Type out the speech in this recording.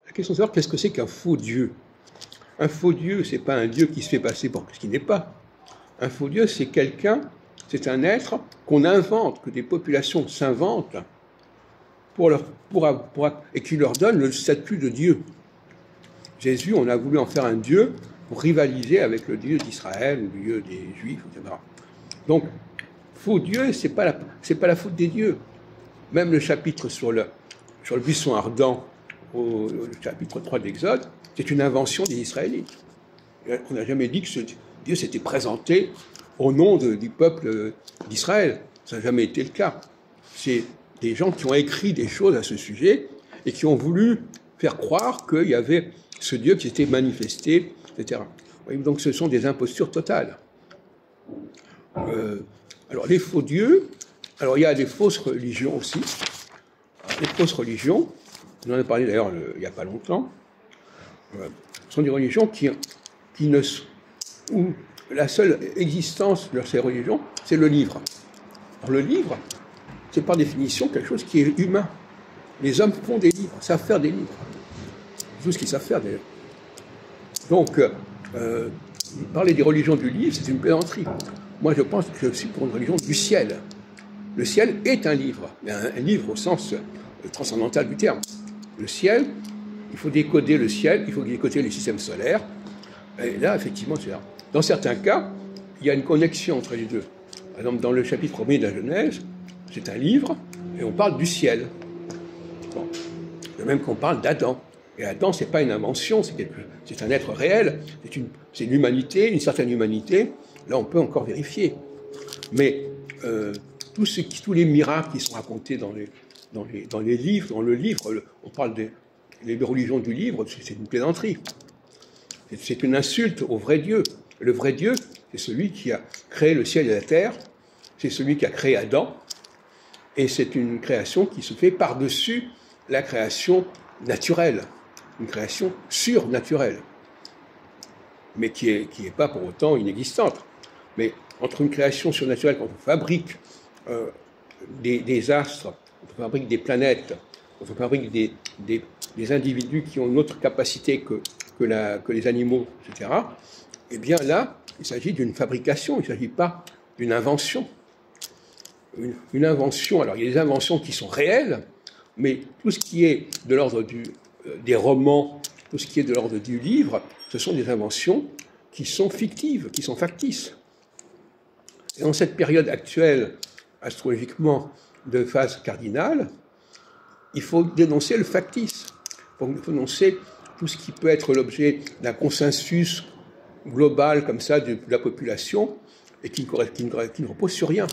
La question de savoir qu'est-ce que c'est qu'un faux Dieu. Un faux Dieu, ce n'est pas un Dieu qui se fait passer pour ce qu'il n'est pas. Un faux Dieu, c'est quelqu'un, c'est un être qu'on invente, que des populations s'inventent et qui leur donne le statut de Dieu. Jésus, on a voulu en faire un Dieu pour rivaliser avec le Dieu d'Israël, le Dieu des Juifs, etc. Donc, faux Dieu, c'est pas la faute des dieux. Même le chapitre sur le buisson ardent, au chapitre 3 de l'Exode, c'est une invention des Israélites. On n'a jamais dit que ce Dieu s'était présenté au nom du peuple d'Israël. Ça n'a jamais été le cas. C'est des gens qui ont écrit des choses à ce sujet et qui ont voulu faire croire qu'il y avait ce Dieu qui s'était manifesté, etc. Donc ce sont des impostures totales. Alors les faux dieux, alors il y a des fausses religions aussi. Les fausses religions, on en a parlé d'ailleurs il n'y a pas longtemps, sont des religions où la seule existence de ces religions, c'est le livre. Alors le livre, c'est par définition quelque chose qui est humain. Les hommes font des livres, savent faire des livres. Tout ce qu'ils savent faire d'ailleurs. Donc, parler des religions du livre, c'est une plaisanterie. Moi, je pense que je suis pour une religion du ciel. Le ciel est un livre, mais un livre au sens transcendantal du terme. Le ciel, il faut décoder le ciel, il faut décoder les systèmes solaires. Et là, effectivement, c'est là. Dans certains cas, il y a une connexion entre les deux. Par exemple, dans le chapitre 1er de la Genèse, c'est un livre, et on parle du ciel. Bon. De même qu'on parle d'Adam. Et Adam, ce n'est pas une invention, c'est un être réel, c'est l'humanité, une certaine humanité. Là, on peut encore vérifier. Mais tous les miracles qui sont racontés dans les livres, on parle des religions du livre, c'est une plaisanterie. C'est une insulte au vrai Dieu. Le vrai Dieu, c'est celui qui a créé le ciel et la terre, c'est celui qui a créé Adam, et c'est une création qui se fait par-dessus la création naturelle, une création surnaturelle, mais qui est pas pour autant inexistante. Mais entre une création surnaturelle, quand on fabrique des astres, quand on fabrique des planètes, quand on fabrique des individus qui ont une autre capacité que les animaux, etc., eh bien là, il s'agit d'une fabrication, il ne s'agit pas d'une invention. Une invention, alors il y a des inventions qui sont réelles, mais tout ce qui est de l'ordre des romans, tout ce qui est de l'ordre du livre, ce sont des inventions qui sont fictives, qui sont factices. Et dans cette période actuelle, astrologiquement, de phase cardinale, il faut dénoncer le factice. Il faut dénoncer tout ce qui peut être l'objet d'un consensus global comme ça de la population et qui ne repose sur rien.